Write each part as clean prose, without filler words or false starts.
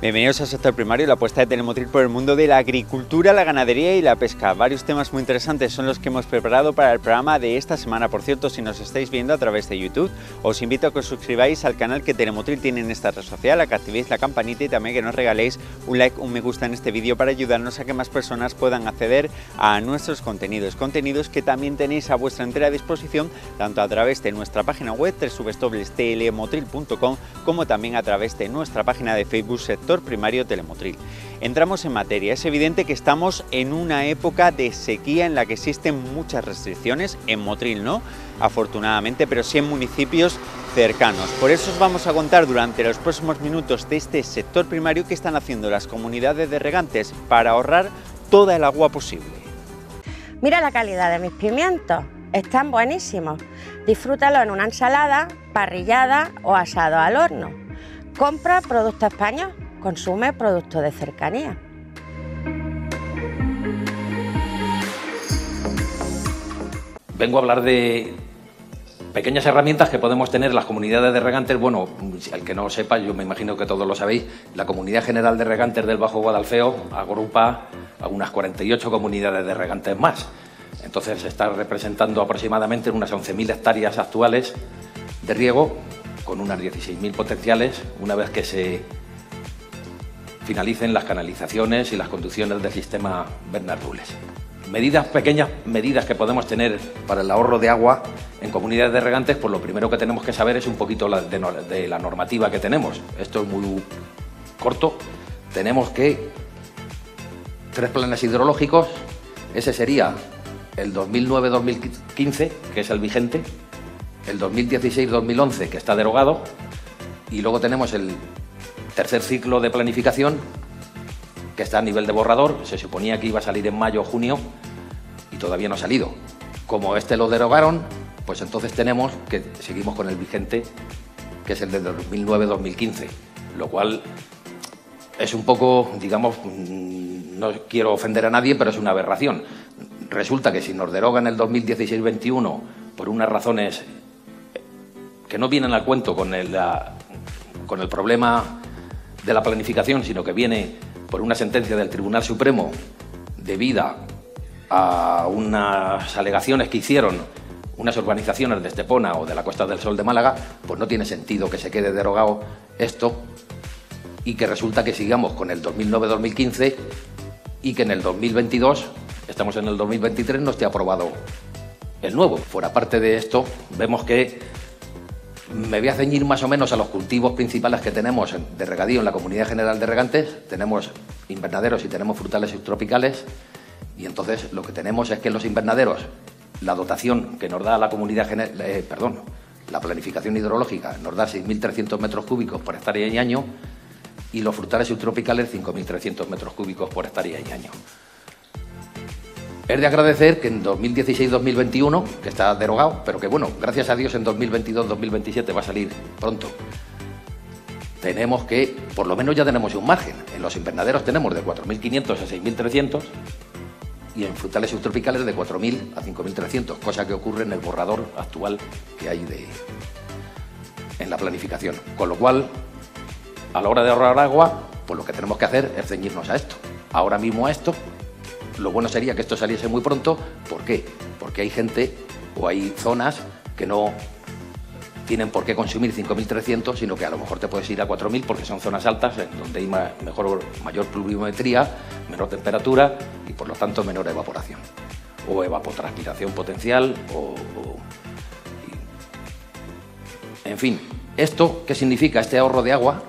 Bienvenidos al sector primario, la apuesta de Telemotril por el mundo de la agricultura, la ganadería y la pesca. Varios temas muy interesantes son los que hemos preparado para el programa de esta semana. Por cierto, si nos estáis viendo a través de YouTube, os invito a que os suscribáis al canal que Telemotril tiene en esta red social, a que activéis la campanita y también que nos regaléis un like, un me gusta en este vídeo para ayudarnos a que más personas puedan acceder a nuestros contenidos. Contenidos que también tenéis a vuestra entera disposición, tanto a través de nuestra página web www.telemotril.com como también a través de nuestra página de Facebook Sector Primario Telemotril. Entramos en materia. Es evidente que estamos en una época de sequía en la que existen muchas restricciones, en Motril no, afortunadamente, pero sí en municipios cercanos. Por eso os vamos a contar durante los próximos minutos de este sector primario qué están haciendo las comunidades de regantes para ahorrar toda el agua posible. Mira la calidad de mis pimientos, están buenísimos. Disfrútalo en una ensalada, parrillada o asado al horno. Compra producto español. Consume productos de cercanía. Vengo a hablar de pequeñas herramientas que podemos tener las comunidades de regantes. Bueno, el que no lo sepa, yo me imagino que todos lo sabéis, la Comunidad General de Regantes del Bajo Guadalfeo agrupa a unas 48 comunidades de regantes más. Entonces se está representando aproximadamente unas 11.000 hectáreas actuales de riego, con unas 16.000 potenciales, una vez que se finalicen las canalizaciones y las conducciones del sistema Bernat-Rules. Pequeñas medidas que podemos tener para el ahorro de agua en comunidades de regantes, pues lo primero que tenemos que saber es un poquito de la normativa que tenemos. Esto es muy corto. Tenemos que 3 planes hidrológicos, ese sería el 2009-2015, que es el vigente, el 2016-2011, que está derogado, y luego tenemos el tercer ciclo de planificación, que está a nivel de borrador. Se suponía que iba a salir en mayo o junio y todavía no ha salido. Como este lo derogaron, pues entonces tenemos que seguimos con el vigente, que es el de 2009-2015, lo cual es un poco, digamos, no quiero ofender a nadie, pero es una aberración. Resulta que si nos derogan el 2016-21 por unas razones que no vienen al cuento con el problema de la planificación, sino que viene por una sentencia del Tribunal Supremo debida a unas alegaciones que hicieron unas urbanizaciones de Estepona o de la Costa del Sol de Málaga, pues no tiene sentido que se quede derogado esto y que resulta que sigamos con el 2009-2015 y que en el 2022, estamos en el 2023, no esté aprobado el nuevo. Fuera parte de esto, vemos que me voy a ceñir más o menos a los cultivos principales que tenemos de regadío en la Comunidad General de Regantes. Tenemos invernaderos y tenemos frutales subtropicales, y entonces lo que tenemos es que en los invernaderos la dotación que nos da la la planificación hidrológica nos da 6.300 metros cúbicos por hectárea y año, y los frutales subtropicales 5.300 metros cúbicos por hectárea y año. Es de agradecer que en 2016-2021, que está derogado, pero que bueno, gracias a Dios en 2022-2027 va a salir pronto, tenemos que, por lo menos ya tenemos un margen. En los invernaderos tenemos de 4.500 a 6.300 y en frutales subtropicales de 4.000 a 5.300, cosa que ocurre en el borrador actual que hay en la planificación. Con lo cual, a la hora de ahorrar agua, pues lo que tenemos que hacer es ceñirnos a esto. Ahora mismo a esto. Lo bueno sería que esto saliese muy pronto. ¿Por qué? Porque hay gente o hay zonas que no tienen por qué consumir 5.300, sino que a lo mejor te puedes ir a 4.000 porque son zonas altas en donde hay mayor pluviometría, menor temperatura y por lo tanto menor evaporación o evapotranspiración potencial en fin, ¿esto qué significa, este ahorro de agua?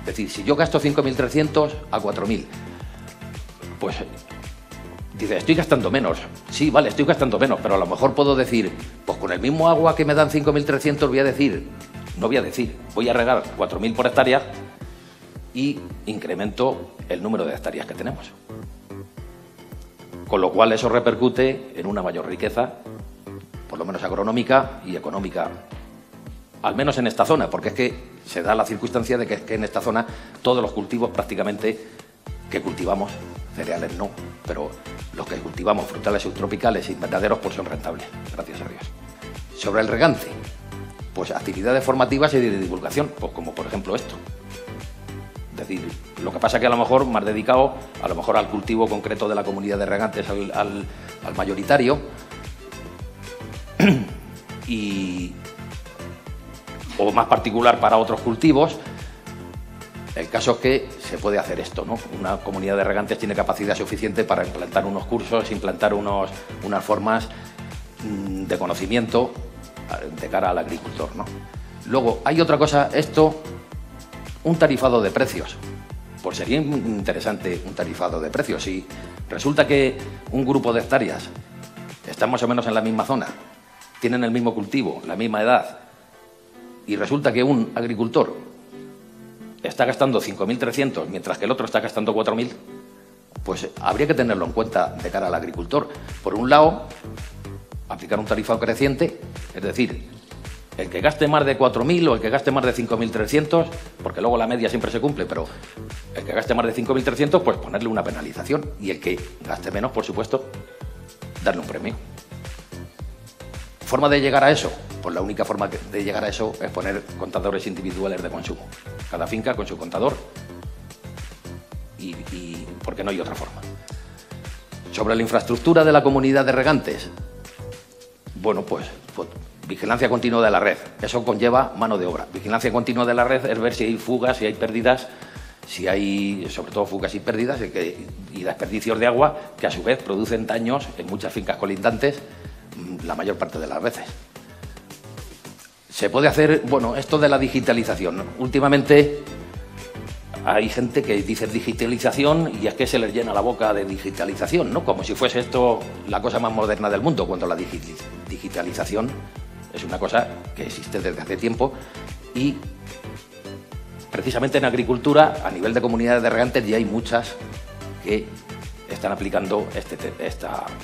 Es decir, si yo gasto 5.300 a 4.000, pues dice, estoy gastando menos. Sí, vale, estoy gastando menos, pero a lo mejor puedo decir, pues con el mismo agua que me dan 5.300 voy a regar 4.000 por hectárea y incremento el número de hectáreas que tenemos. Con lo cual eso repercute en una mayor riqueza, por lo menos agronómica y económica, al menos en esta zona, porque es que se da la circunstancia de que en esta zona todos los cultivos prácticamente que cultivamos, cereales no, pero los que cultivamos frutales subtropicales e invernaderos pues son rentables, gracias a Dios. Sobre el regante, pues actividades formativas y de divulgación, pues como por ejemplo esto. decir, lo que pasa es que a lo mejor más dedicado a lo mejor al cultivo concreto de la comunidad de regantes, al mayoritario, o más particular para otros cultivos. El caso es que se puede hacer esto, ¿no? Una comunidad de regantes tiene capacidad suficiente para implantar unos cursos, implantar unas formas de conocimiento de cara al agricultor, ¿no? Luego, hay otra cosa, un tarifado de precios. Pues sería interesante un tarifado de precios. Si resulta que un grupo de hectáreas está más o menos en la misma zona, tienen el mismo cultivo, la misma edad, y resulta que un agricultor está gastando 5.300 mientras que el otro está gastando 4.000, pues habría que tenerlo en cuenta de cara al agricultor. Por un lado, aplicar un tarifado creciente, es decir, el que gaste más de 4.000 o el que gaste más de 5.300, porque luego la media siempre se cumple, pero el que gaste más de 5.300, pues ponerle una penalización, y el que gaste menos, por supuesto, darle un premio. ¿Forma de llegar a eso? Pues la única forma de llegar a eso es poner contadores individuales de consumo. Cada finca con su contador, y porque no hay otra forma. Sobre la infraestructura de la comunidad de regantes, bueno, pues vigilancia continua de la red. Eso conlleva mano de obra. Vigilancia continua de la red es ver si hay fugas, si hay pérdidas, si hay, sobre todo, fugas y pérdidas y desperdicios de agua, que a su vez producen daños en muchas fincas colindantes la mayor parte de las veces. Se puede hacer, bueno, esto de la digitalización, ¿no? Últimamente hay gente que dice digitalización y es que se les llena la boca de digitalización, ¿no? Como si fuese esto la cosa más moderna del mundo, cuando la digitalización es una cosa que existe desde hace tiempo, y precisamente en agricultura, a nivel de comunidades de regantes, ya hay muchas que están aplicando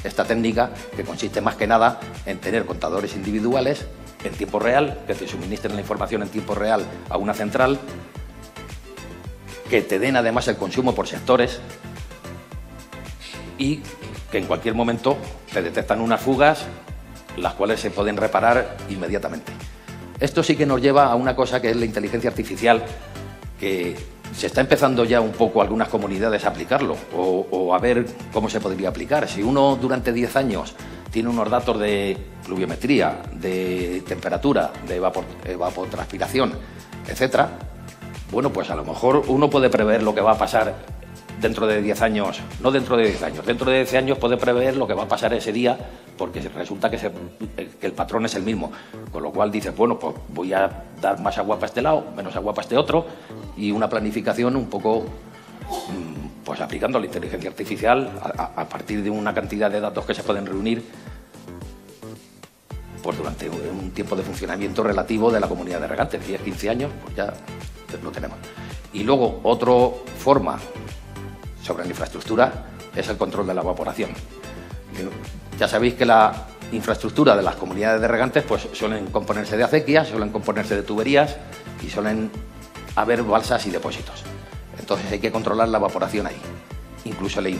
esta técnica, que consiste más que nada en tener contadores individuales en tiempo real, que te suministren la información en tiempo real a una central, que te den además el consumo por sectores y que en cualquier momento te detectan unas fugas, las cuales se pueden reparar inmediatamente. Esto sí que nos lleva a una cosa que es la inteligencia artificial, que se está empezando ya un poco algunas comunidades a aplicarlo o a ver cómo se podría aplicar. Si uno durante 10 años tiene unos datos de pluviometría, de temperatura, de evapotranspiración, etcétera, bueno, pues a lo mejor uno puede prever lo que va a pasar dentro de 10 años, no dentro de 10 años, dentro de 10 años puede prever lo que va a pasar ese día, porque resulta que el patrón es el mismo, con lo cual dices, bueno, pues voy a dar más agua para este lado, menos agua para este otro, y una planificación un poco, pues aplicando la inteligencia artificial a partir de una cantidad de datos que se pueden reunir, pues durante un tiempo de funcionamiento relativo de la comunidad de regantes, 10-15 años, pues ya lo tenemos. Y luego, otra forma sobre la infraestructura es el control de la evaporación. Ya sabéis que la infraestructura de las comunidades de regantes pues suelen componerse de acequias, suelen componerse de tuberías y suelen haber balsas y depósitos. Entonces hay que controlar la evaporación ahí. Incluso la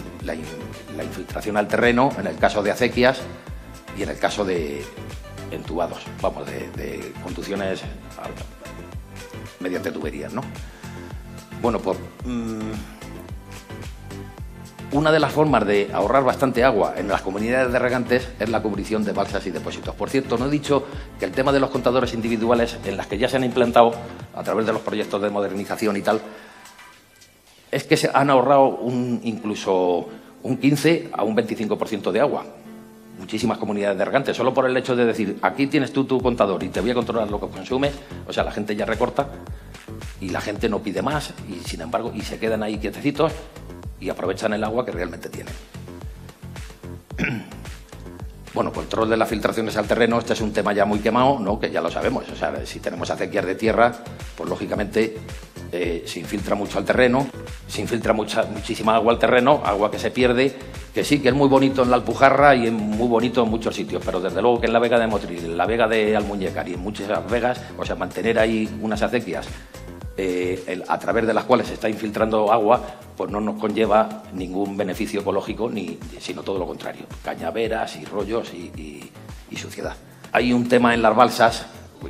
infiltración al terreno en el caso de acequias y en el caso de entubados, vamos, de conducciones mediante tuberías, ¿no? Bueno, pues una de las formas de ahorrar bastante agua en las comunidades de regantes es la cubrición de balsas y depósitos. Por cierto, no he dicho que el tema de los contadores individuales, en las que ya se han implantado a través de los proyectos de modernización y tal, es que se han ahorrado incluso un 15 a un 25% de agua. Muchísimas comunidades de regantes, solo por el hecho de decir, aquí tienes tú tu contador y te voy a controlar lo que consumes. O sea, la gente ya recorta y la gente no pide más y, sin embargo, y se quedan ahí quietecitos y aprovechan el agua que realmente tienen. Bueno, control de las filtraciones al terreno, este es un tema ya muy quemado, ¿no? Que ya lo sabemos. O sea, si tenemos acequias de tierra, pues lógicamente se infiltra mucho al terreno, se infiltra muchísima agua al terreno, agua que se pierde, que sí, que es muy bonito en la Alpujarra y es muy bonito en muchos sitios, pero desde luego que en la Vega de Motril, en la Vega de Almuñécar y en muchas vegas, o sea, mantener ahí unas acequias a través de las cuales se está infiltrando agua, pues no nos conlleva ningún beneficio ecológico, sino todo lo contrario, cañaveras y rollos y suciedad. Hay un tema en las balsas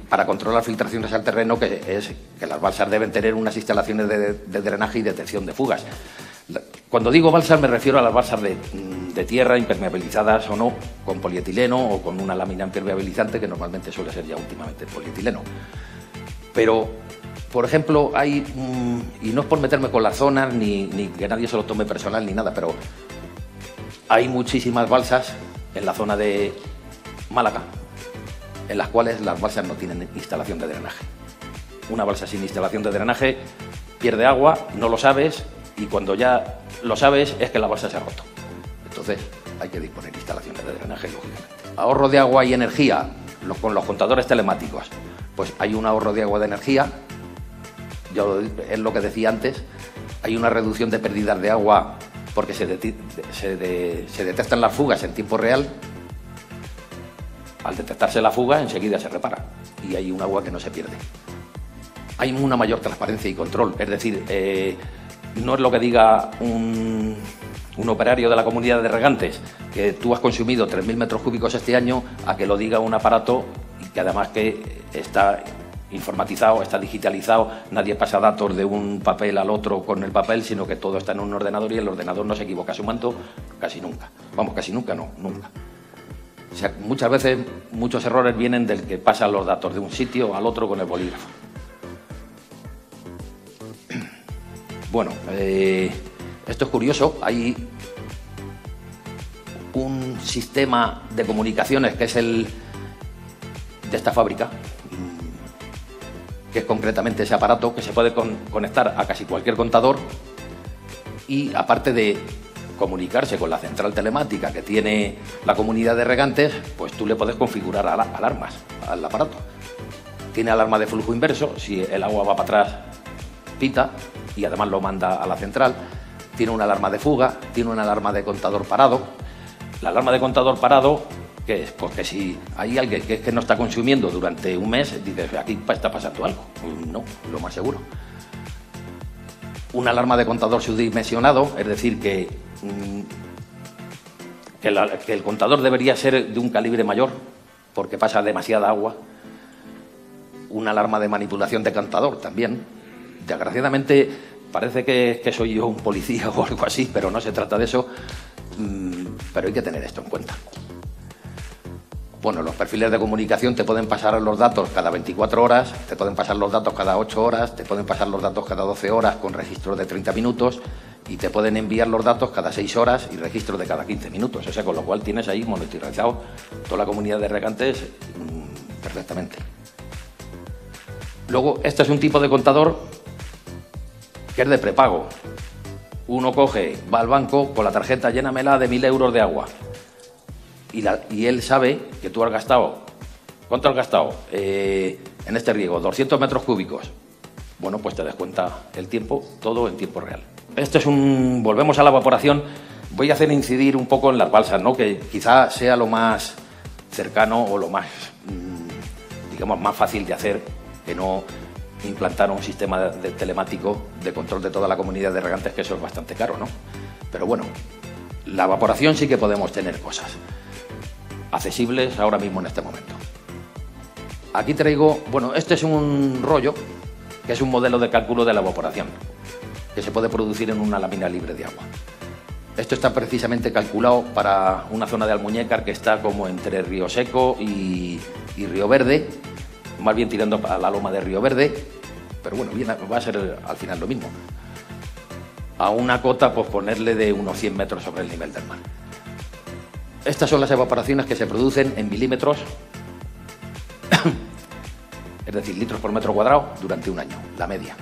para controlar filtraciones al terreno, que es que las balsas deben tener unas instalaciones de drenaje y detección de fugas. Cuando digo balsas me refiero a las balsas de tierra, impermeabilizadas o no, con polietileno o con una lámina impermeabilizante, que normalmente suele ser ya últimamente polietileno. Pero, por ejemplo, hay, y no es por meterme con las zonas, ni que nadie se lo tome personal ni nada, pero hay muchísimas balsas en la zona de Málaga, en las cuales las balsas no tienen instalación de drenaje. Una balsa sin instalación de drenaje pierde agua, no lo sabes, y cuando ya lo sabes es que la balsa se ha roto. Entonces hay que disponer de instalaciones de drenaje, lógicamente. Ahorro de agua y energía, con los contadores telemáticos. Pues hay un ahorro de agua de energía, es lo que decía antes, hay una reducción de pérdidas de agua porque se detectan las fugas en tiempo real. Al detectarse la fuga, enseguida se repara y hay un agua que no se pierde. Hay una mayor transparencia y control, es decir, no es lo que diga un operario de la comunidad de regantes, que tú has consumido 3.000 metros cúbicos este año, a que lo diga un aparato y que además que está informatizado, está digitalizado, nadie pasa datos de un papel al otro con el papel, sino que todo está en un ordenador y el ordenador no se equivoca sumando casi nunca. Vamos, casi nunca no, nunca. O sea, muchas veces muchos errores vienen del que pasan los datos de un sitio al otro con el bolígrafo. Bueno, esto es curioso, hay un sistema de comunicaciones que es el de esta fábrica, que es concretamente ese aparato que se puede conectar a casi cualquier contador y aparte de comunicarse con la central telemática que tiene la comunidad de regantes, pues tú le puedes configurar alarmas al aparato. Tiene alarma de flujo inverso, si el agua va para atrás pita y además lo manda a la central. Tiene una alarma de fuga, tiene una alarma de contador parado. La alarma de contador parado, ¿qué es? Porque si hay alguien que no está consumiendo durante un mes, dices, aquí está pasando algo. No, lo más seguro. Una alarma de contador subdimensionado, es decir, que el contador debería ser de un calibre mayor, porque pasa demasiada agua. Una alarma de manipulación de contador también. Desgraciadamente parece que soy yo un policía o algo así, pero no se trata de eso, pero hay que tener esto en cuenta. Bueno, los perfiles de comunicación te pueden pasar los datos cada 24 horas, te pueden pasar los datos cada 8 horas, te pueden pasar los datos cada 12 horas con registros de 30 minutos y te pueden enviar los datos cada 6 horas y registros de cada 15 minutos. O sea, con lo cual tienes ahí monitorizado toda la comunidad de regantes perfectamente. Luego, este es un tipo de contador que es de prepago. Uno coge, va al banco con la tarjeta, llénamela de 1.000 euros de agua. Y él sabe que tú has gastado. ¿Cuánto has gastado? En este riego, 200 metros cúbicos. Bueno, pues te descuenta el tiempo, todo en tiempo real. Esto es volvemos a la evaporación. Voy a hacer incidir un poco en las balsas, ¿no? Que quizá sea lo más cercano o lo más, digamos, más fácil de hacer, que no implantar un sistema telemático de control de toda la comunidad de regantes, que eso es bastante caro, ¿no? Pero bueno, la evaporación sí que podemos tener cosas accesibles ahora mismo en este momento. Aquí traigo, bueno, este es un rollo, que es un modelo de cálculo de la evaporación, que se puede producir en una lámina libre de agua. Esto está precisamente calculado para una zona de Almuñécar que está como entre Río Seco y Río Verde, más bien tirando a la loma de Río Verde, pero bueno, va a ser al final lo mismo. A una cota, pues ponerle de unos 100 metros sobre el nivel del mar. Estas son las evaporaciones que se producen en milímetros, es decir, litros por metro cuadrado durante un año, la media.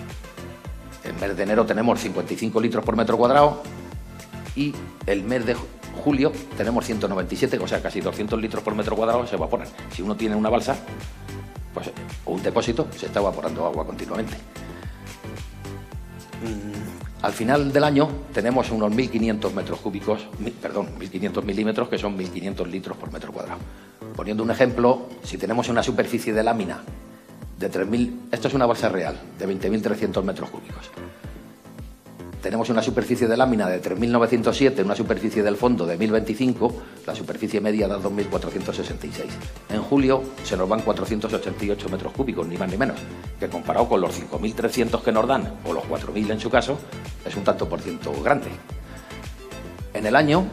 El mes de enero tenemos 55 litros por metro cuadrado y el mes de julio tenemos 197, o sea, casi 200 litros por metro cuadrado se evaporan. Si uno tiene una balsa, pues, o un depósito, se está evaporando agua continuamente. Al final del año tenemos unos 1.500 metros cúbicos, perdón, 1.500 milímetros, que son 1.500 litros por metro cuadrado. Poniendo un ejemplo, si tenemos una superficie de lámina de 3.000, esto es una balsa real, de 20.300 metros cúbicos. tenemos una superficie de lámina de 3.907, una superficie del fondo de 1.025, la superficie media da 2.466. En julio se nos van 488 metros cúbicos, ni más ni menos, que comparado con los 5.300 que nos dan, o los 4.000 en su caso, es un tanto por ciento grande. En el año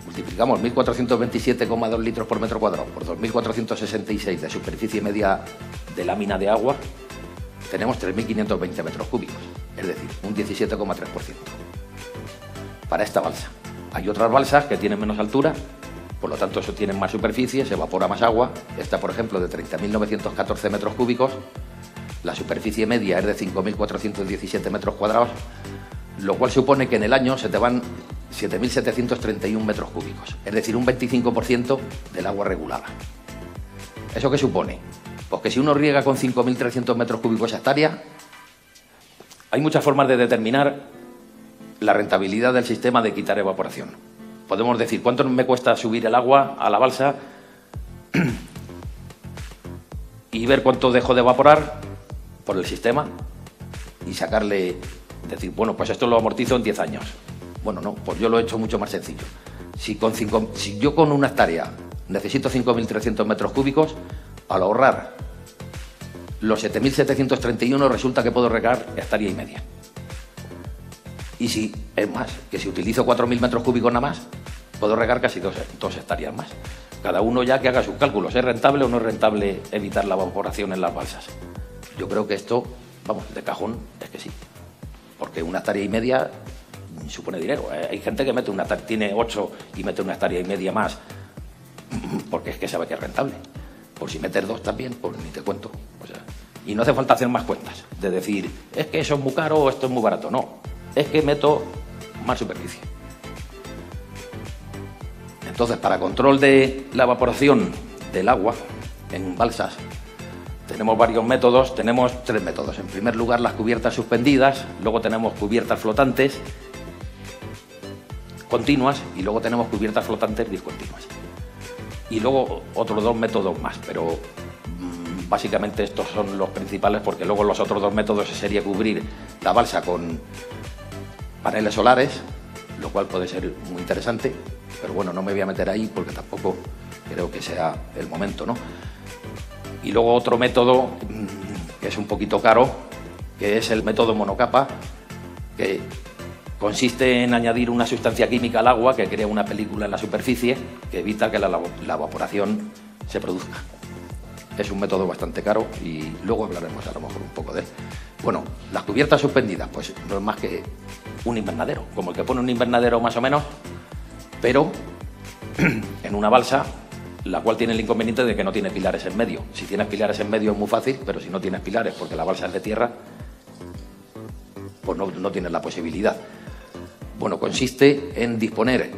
multiplicamos 1.427,2 litros por metro cuadrado por 2.466 de superficie media de lámina de agua, tenemos 3.520 metros cúbicos, es decir, un 17,3%. Para esta balsa. Hay otras balsas que tienen menos altura, por lo tanto eso tienen más superficie, se evapora más agua. Esta, por ejemplo, de 30.914 metros cúbicos, la superficie media es de 5.417 metros cuadrados, lo cual supone que en el año se te van 7.731 metros cúbicos, es decir, un 25% del agua regulada. ¿Eso qué supone? Pues que si uno riega con 5.300 metros cúbicos hectárea, hay muchas formas de determinar la rentabilidad del sistema de quitar evaporación. Podemos decir, ¿cuánto me cuesta subir el agua a la balsa y ver cuánto dejo de evaporar por el sistema y sacarle, decir, bueno, pues esto lo amortizo en 10 años? Bueno, no, pues yo lo he hecho mucho más sencillo. Si yo con una hectárea necesito 5.300 metros cúbicos, al ahorrar los 7.731 resulta que puedo regar hectárea y media. Y si es más, que si utilizo 4.000 metros cúbicos nada más, puedo regar casi dos hectáreas más. Cada uno ya que haga sus cálculos, ¿es rentable o no es rentable evitar la evaporación en las balsas? Yo creo que esto, vamos, de cajón es que sí. Porque una hectárea y media supone dinero. Hay gente que tiene 8 y mete una hectárea y media más porque es que sabe que es rentable. Por si metes 2 también, pues ni te cuento. O sea, y no hace falta hacer más cuentas, de decir, es que eso es muy caro o esto es muy barato. No, es que meto más superficie. Entonces, para control de la evaporación del agua en balsas, tenemos varios métodos. Tenemos 3 métodos. En primer lugar, las cubiertas suspendidas, luego tenemos cubiertas flotantes continuas y luego tenemos cubiertas flotantes discontinuas. Y luego otros 2 métodos más, pero básicamente estos son los principales, porque luego los otros 2 métodos sería cubrir la balsa con paneles solares, lo cual puede ser muy interesante, pero bueno, no me voy a meter ahí porque tampoco creo que sea el momento, ¿no? Y luego otro método que es un poquito caro, que es el método monocapa, que consiste en añadir una sustancia química al agua que crea una película en la superficie que evita que la evaporación se produzca. Es un método bastante caro y luego hablaremos a lo mejor un poco de él. Bueno, las cubiertas suspendidas, pues no es más que un invernadero, como el que pone un invernadero más o menos, pero en una balsa, la cual tiene el inconveniente de que no tiene pilares en medio. Si tienes pilares en medio es muy fácil, pero si no tienes pilares porque la balsa es de tierra, pues no tienes la posibilidad. Bueno, consiste en disponer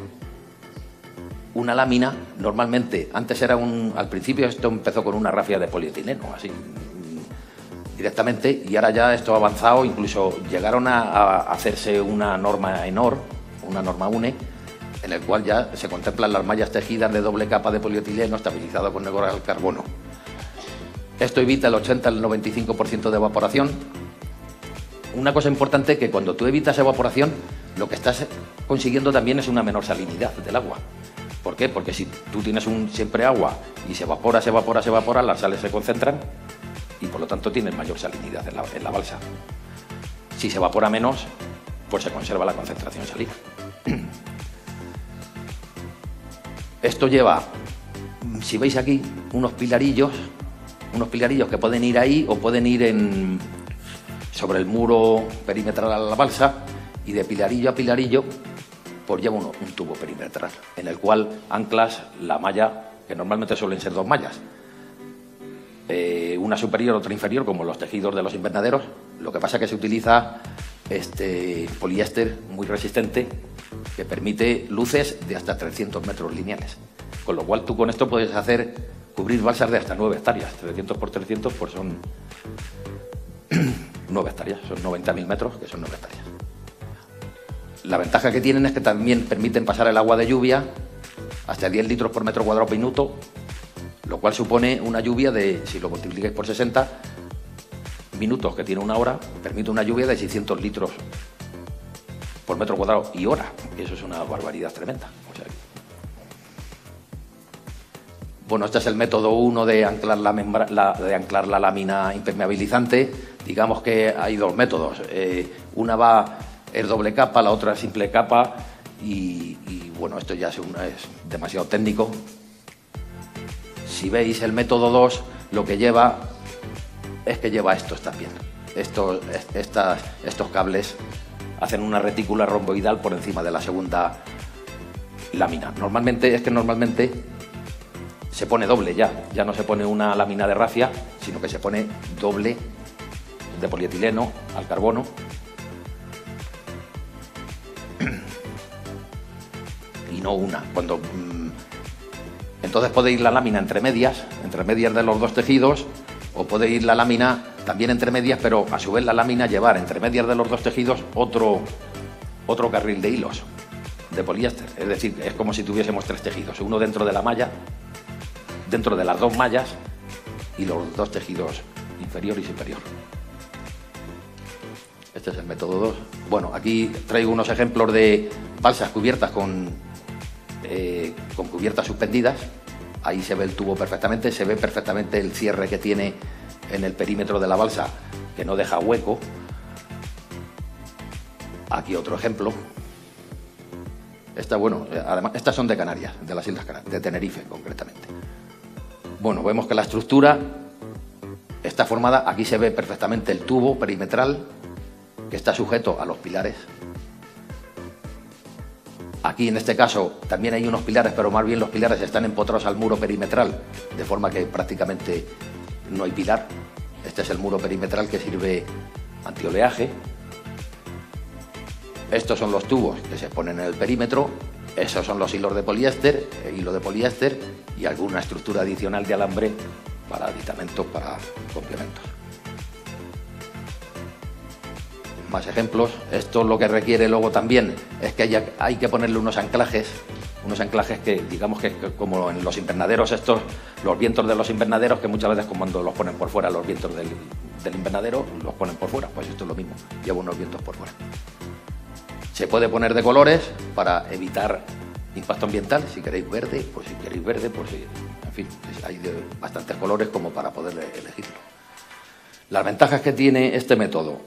una lámina, normalmente, antes era al principio esto empezó con una rafia de polietileno, así, directamente, y ahora ya esto ha avanzado, incluso llegaron a hacerse una norma ENOR, una norma UNE, en el cual ya se contemplan las mallas tejidas de doble capa de polietileno estabilizado con negro al carbono. Esto evita el 80 al 95% de evaporación. Una cosa importante es que cuando tú evitas evaporación, lo que estás consiguiendo también es una menor salinidad del agua. ¿Por qué? Porque si tú tienes siempre agua y se evapora, las sales se concentran y por lo tanto tienes mayor salinidad en la balsa. Si se evapora menos, pues se conserva la concentración salina. Esto lleva, si veis aquí, unos pilarillos que pueden ir ahí o pueden ir sobre el muro perimetral a la balsa, y de pilarillo a pilarillo pues lleva un tubo perimetral en el cual anclas la malla, que normalmente suelen ser 2 mallas, una superior, otra inferior, como los tejidos de los invernaderos. Lo que pasa es que se utiliza poliéster muy resistente que permite luces de hasta 300 metros lineales, con lo cual tú con esto puedes cubrir balsas de hasta 9 hectáreas. 300 por 300 pues son 9 hectáreas, son 90.000 metros, que son 9 hectáreas. La ventaja que tienen es que también permiten pasar el agua de lluvia hasta 10 litros por metro cuadrado por minuto, lo cual supone una lluvia de, si lo multiplicáis por 60 minutos, que tiene una hora, permite una lluvia de 600 litros por metro cuadrado y hora. Eso es una barbaridad tremenda. O sea, bueno, este es el método 1 de anclar la lámina impermeabilizante. Digamos que hay dos métodos. Una es doble capa, la otra es simple capa y bueno, esto ya es demasiado técnico. Si veis el método 2, lo que lleva es que lleva estos también. Estos cables hacen una retícula romboidal por encima de la segunda lámina. Normalmente se pone doble ya no se pone una lámina de rafia, sino que se pone doble de polietileno al carbono. Y no una. Entonces puede ir la lámina entre medias de los dos tejidos, o puede ir la lámina también entre medias, pero a su vez la lámina llevar entre medias de los dos tejidos otro carril de hilos de poliéster. Es decir, es como si tuviésemos tres tejidos, uno dentro de la malla, dentro de las dos mallas y los dos tejidos inferior y superior. Este es el método 2. Bueno, aquí traigo unos ejemplos de balsas cubiertas con cubiertas suspendidas. Ahí se ve el tubo perfectamente, se ve perfectamente el cierre que tiene en el perímetro de la balsa, que no deja hueco. Aquí otro ejemplo. Además, estas son de Canarias, de las Islas Canarias, de Tenerife concretamente. Bueno, vemos que la estructura está formada, aquí se ve perfectamente el tubo perimetral que está sujeto a los pilares. Aquí en este caso también hay unos pilares, pero más bien los pilares están empotrados al muro perimetral, de forma que prácticamente no hay pilar. Este es el muro perimetral que sirve antioleaje. Estos son los tubos que se ponen en el perímetro. Esos son los hilos de poliéster, hilo de poliéster y alguna estructura adicional de alambre para aditamentos, para complementos. Más ejemplos. Esto lo que requiere luego también es que hay que ponerle unos anclajes que digamos que como en los invernaderos los vientos de los invernaderos, que muchas veces cuando los ponen por fuera, los vientos del invernadero los ponen por fuera, pues esto es lo mismo, lleva unos vientos por fuera. Se puede poner de colores para evitar impacto ambiental, si queréis verde, pues si queréis verde, pues en fin, hay bastantes colores como para poder elegirlo. Las ventajas que tiene este método: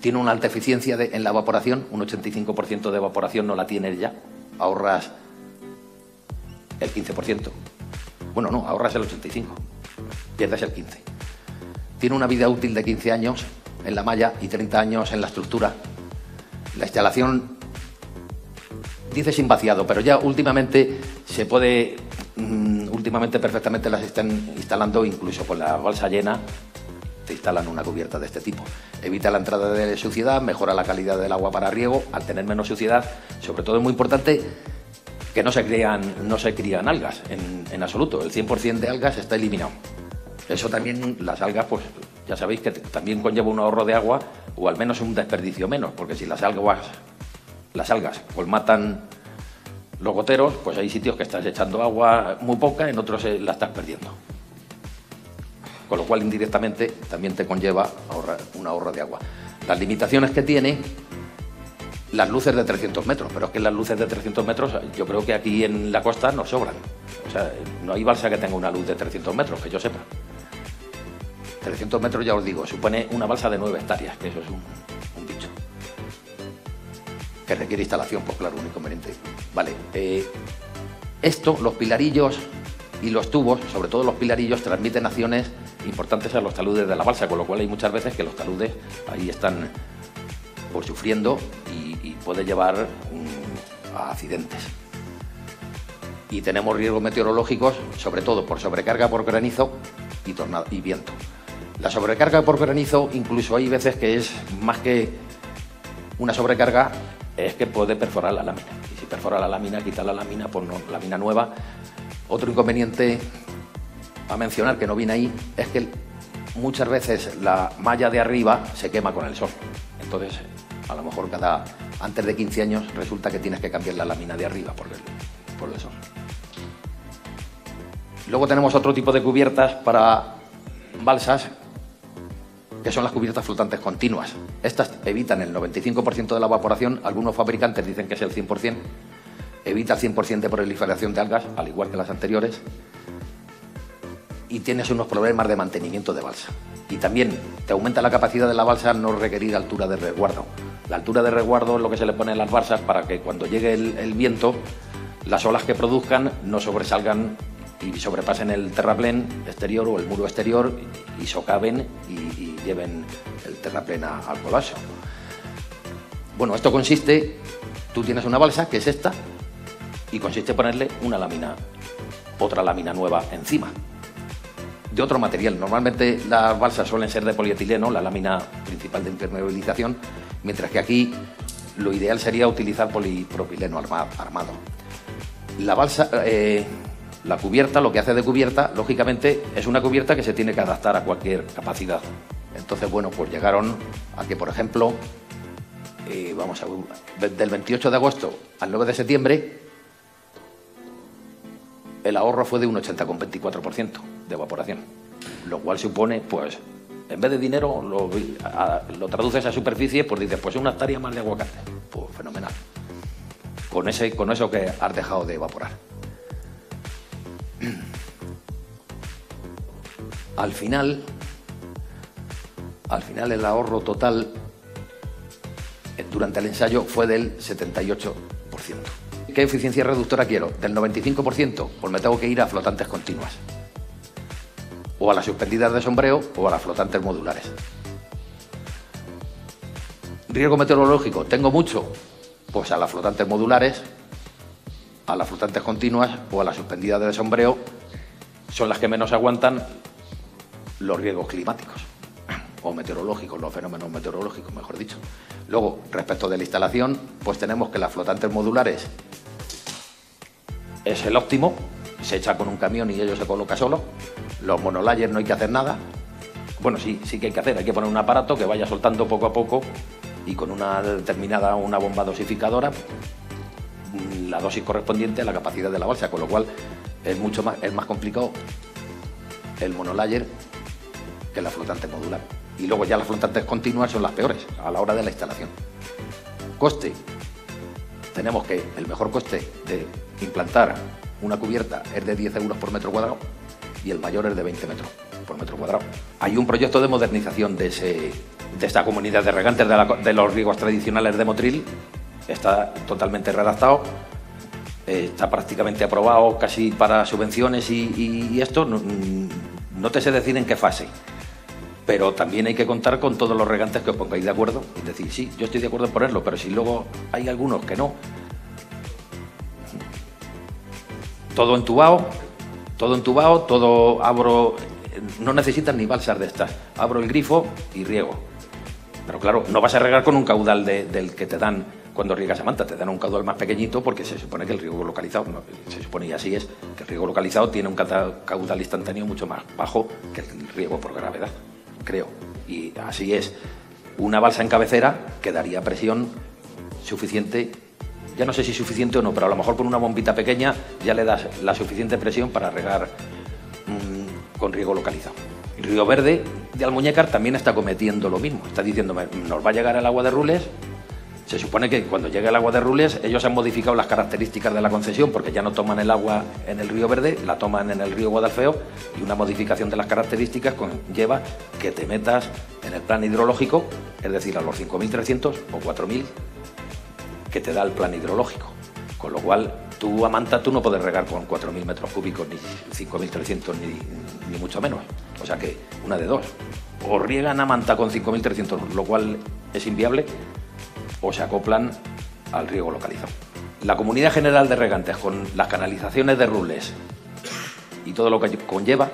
tiene una alta eficiencia en la evaporación, un 85% de evaporación no la tienes ya, ahorras el 15%. Bueno, no, ahorras el 85%, pierdes el 15%. Tiene una vida útil de 15 años en la malla y 30 años en la estructura. La instalación, dice sin vaciado, pero ya últimamente se puede, perfectamente las están instalando incluso con la balsa llena. Te instalan una cubierta de este tipo. Evita la entrada de suciedad, mejora la calidad del agua para riego, al tener menos suciedad. Sobre todo es muy importante que no se crían algas en absoluto. El 100% de algas está eliminado. Eso también, las algas, pues ya sabéis que también conlleva un ahorro de agua, o al menos un desperdicio menos, porque si las algas pues matan los goteros, pues hay sitios que estás echando agua muy poca, en otros la estás perdiendo. Con lo cual indirectamente también te conlleva un ahorro de agua. Las limitaciones que tiene, las luces de 300 metros, pero es que las luces de 300 metros yo creo que aquí en la costa nos sobran. O sea, no hay balsa que tenga una luz de 300 metros, que yo sepa. 300 metros, ya os digo, supone una balsa de 9 hectáreas, que eso es un bicho. Que requiere instalación, pues claro, un inconveniente. Vale, los pilarillos y los tubos, sobre todo los pilarillos, transmiten acciones importantes a los taludes de la balsa, con lo cual hay muchas veces que los taludes ahí están pues sufriendo y puede llevar a accidentes. Y tenemos riesgos meteorológicos, sobre todo por sobrecarga por granizo y viento. La sobrecarga por granizo, incluso hay veces que es más que una sobrecarga, es que puede perforar la lámina. Y si perfora la lámina, quita la lámina, pues no, lámina nueva. Otro inconveniente a mencionar que no viene ahí es que muchas veces la malla de arriba se quema con el sol. Entonces, a lo mejor antes de 15 años resulta que tienes que cambiar la lámina de arriba por el sol. Luego tenemos otro tipo de cubiertas para balsas que son las cubiertas flotantes continuas. Estas evitan el 95% de la evaporación, algunos fabricantes dicen que es el 100%, evita el 100% de proliferación de algas, al igual que las anteriores, y tienes unos problemas de mantenimiento de balsa. Y también te aumenta la capacidad de la balsa no requerir altura de resguardo. La altura de resguardo es lo que se le pone en las balsas para que cuando llegue el viento, las olas que produzcan no sobresalgan y sobrepasen el terraplén exterior o el muro exterior y socaven y lleven el terraplén al colapso. Bueno, esto consiste, tú tienes una balsa, que es esta, y consiste en ponerle una lámina, otra lámina nueva encima, de otro material. Normalmente las balsas suelen ser de polietileno, la lámina principal de impermeabilización, mientras que aquí lo ideal sería utilizar polipropileno armado. La balsa, la cubierta, lo que hace de cubierta, lógicamente, es una cubierta que se tiene que adaptar a cualquier capacidad. Entonces, bueno, pues llegaron a que, por ejemplo, vamos a ver, del 28 de agosto al 9 de septiembre, el ahorro fue de un 80,24% de evaporación, lo cual supone, pues, en vez de dinero, lo traduces a superficie, pues dices, pues una hectárea más de aguacate. Pues fenomenal. Con eso que has dejado de evaporar. Al final el ahorro total durante el ensayo fue del 78%. ¿Qué eficiencia reductora quiero? Del 95%, pues me tengo que ir a flotantes continuas, o a las suspendidas de sombreo, o a las flotantes modulares. Riesgo meteorológico, ¿tengo mucho? Pues a las flotantes modulares, a las flotantes continuas o a las suspendidas de sombreo, son las que menos aguantan los riesgos climáticos o meteorológicos, los fenómenos meteorológicos, mejor dicho. Luego, respecto de la instalación, pues tenemos que las flotantes modulares es el óptimo, se echa con un camión y ello se coloca solo. Los monolayers no hay que hacer nada. Bueno, sí que hay que hacer, hay que poner un aparato que vaya soltando poco a poco y con una determinada, una bomba dosificadora, la dosis correspondiente a la capacidad de la balsa, con lo cual es más complicado el monolayer que la flotante modular. Y luego ya las flotantes continuas son las peores a la hora de la instalación. Coste. Tenemos que el mejor coste de implantar una cubierta es de 10 euros por metro cuadrado y el mayor es de 20 metros por metro cuadrado. Hay un proyecto de modernización de esta comunidad de regantes de los riegos tradicionales de Motril. Está totalmente redactado, está prácticamente aprobado casi para subvenciones y esto. No te sé decir en qué fase, pero también hay que contar con todos los regantes que os pongáis de acuerdo. Es decir, sí, yo estoy de acuerdo en ponerlo, pero si luego hay algunos que no. Todo entubado, todo abro, no necesitan ni balsas de estas. Abro el grifo y riego. Pero claro, no vas a regar con un caudal del que te dan cuando riegas a manta, te dan un caudal más pequeñito porque se supone que el riego localizado, no, se supone y así es, que el riego localizado tiene un caudal instantáneo mucho más bajo que el riego por gravedad, creo. Y así es. Una balsa en cabecera que daría presión suficiente, ya no sé si suficiente o no, pero a lo mejor con una bombita pequeña ya le das la suficiente presión para regar con riego localizado. El Río Verde de Almuñécar también está cometiendo lo mismo, está diciéndome, nos va a llegar el agua de Rules. Se supone que cuando llegue el agua de Rules, ellos han modificado las características de la concesión porque ya no toman el agua en el Río Verde, la toman en el río Guadalfeo, y una modificación de las características conlleva que te metas en el plan hidrológico, es decir, a los 5.300 o 4.000 que te da el plan hidrológico. Con lo cual, tú a manta tú no puedes regar con 4.000 metros cúbicos, ni 5.300, ni mucho menos. O sea que una de dos. O riegan a manta con 5.300, lo cual es inviable, o se acoplan al riego localizado. La Comunidad General de Regantes, con las canalizaciones de Rules y todo lo que conlleva,